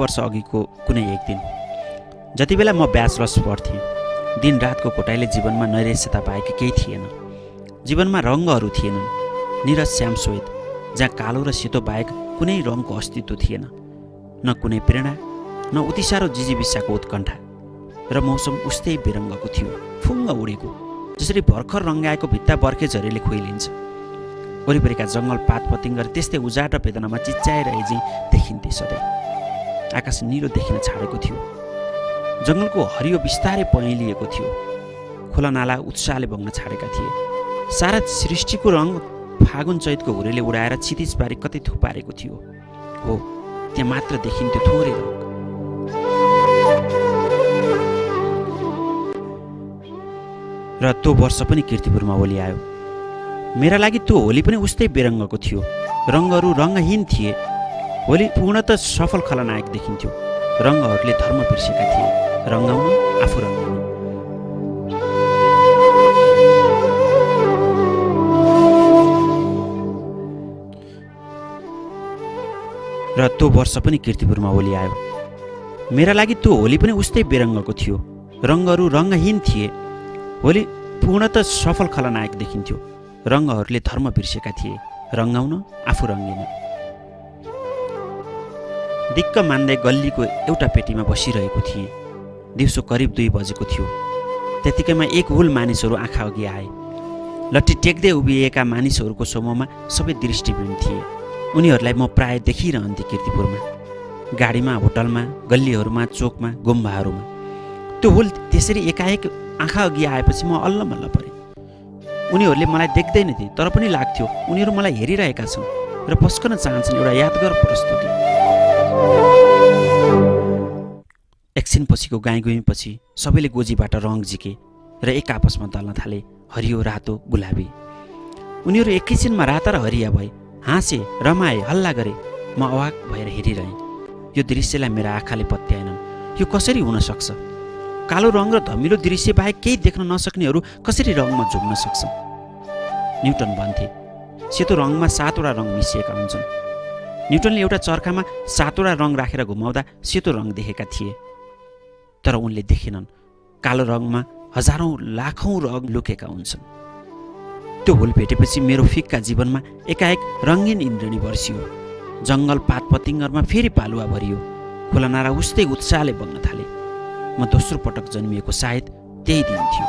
वर्ष अघिको कुनै एक दिन। जति बेला म ब्याचलर्स पढ्थेँ, दिन रातको कोटाइले जीवनमा नैराश्यता बाहेक केही थिएन। जीवनमा रङ्गहरू थिएनन्, निरज श्याम श्वेत, जहाँ कालो र सेतो बाहेक कुनै रङको अस्तित्व थिएन। न कुनै प्रेरणा, न उति साह्रो जिजीविसाको उत्कण्ठा। र मौसम उस्तै बेरङ्गको थियो, फुङ्ग उडेको, जसरी भर्खर रङ्गाएको भित्ता बर्खे झरीले खोइलिन्छ। वरिपरिका जङ्गल पात पतिङ्गर त्यस्तै उजाड र वेदनामा चिच्चाइरहे चाहिँ देखिन्थे सधैँ। आकाश निलो देखिन छाडेको थियो, जङ्गलको हरियो बिस्तारै पहेँलिएको थियो, खोला नाला उत्साहले बग्न छाडेका थिए। सारा सृष्टिको रङ फागुन चैतको हुरीले उडाएर क्षितिज पारी कतै थुपारेको थियो। हो, त्यहाँ मात्र देखिन्थ्यो थोरै रङ। र त्यो वर्ष पनि कीर्तिपुरमा होली आयो। मेरा लागि त्यो होली पनि उस्तै बेरङ्गको थियो। रङहरू रङ्गहीन थिए। होली पूर्णतः सफल खलनायक देखिन्थ्यो। रङहरूले धर्म बिर्सेका थिए, रङ्गाउन आफू रङ्गाउन। र त्यो वर्ष पनि कीर्तिपुरमा होली आयो। मेरा लागि त्यो होली पनि उस्तै बेरङ्गको थियो। रङहरू रङ्गहीन थिए। होली पूर्णतः सफल खलनायक देखिन्थ्यो। रङहरूले धर्म बिर्सेका थिए, रङ्गाउन आफू रङ्गिन। दिक्क मान्दै गल्लीको एउटा पेटीमा बसिरहेको थिएँ। दिउँसो करिब 2 बजेको थियो। त्यतिकैमा एक हुल मानिसहरू आँखा अघि आए। लट्ठी टेक्दै उभिएका मानिसहरूको समूहमा सबै दृष्टिबिन थिए। उनीहरूलाई म प्राय देखिरहन्थेँ कीर्तिपुरमा, गाडीमा, होटलमा, गल्लीहरूमा, चोकमा, गुम्बाहरूमा। त्यो हुल त्यसरी एकाएक आँखा अघि आएपछि म अल्लमल्ल परेँ। उनीहरूले मलाई देख्दैनथे, तर पनि लाग्थ्यो उनीहरू मलाई हेरिरहेका छन् र पस्कन चाहन्छन् एउटा यादगार प्रस्तुति। एकछिनपछिको गाईगुईपछि सबैले गोजीबाट रङ झिके र एक आपसमा दल्न थाले, हरियो, रातो, गुलाबी। उनीहरू एकैछिनमा राता र हरिया भए, हाँसे, रमाए, हल्ला गरे। म अवाक भएर हेरिरहेँ। यो दृश्यलाई मेरा आँखाले पत्याएनन्। यो कसरी हुन सक्छ? कालो रङ र धमिलो दृश्य बाहेक केही देख्न नसक्नेहरू कसरी रङमा झुक्न सक्छन्? न्युटन भन्थे, सेतो रङमा 7 वटा रङ मिसिएका हुन्छन्। न्युटनले एउटा चर्खामा 7 वटा रङ राखेर घुमाउँदा सेतो रङ देखेका थिए। तर उनले देखेनन्, कालो रङमा हजारौँ लाखौँ रङ लुकेका हुन्छन्। त्यो हुल भेटेपछि मेरो फिक्का जीवनमा एकाएक रङ्गीन इन्द्रणी बर्सियो। जङ्गल पात पतिङ्गरमा फेरि पालुवा भरियो। खोला नाला उस्तै उत्साहले बग्न थाले। म दोस्रो पटक जन्मिएको सायद त्यही दिन थियो।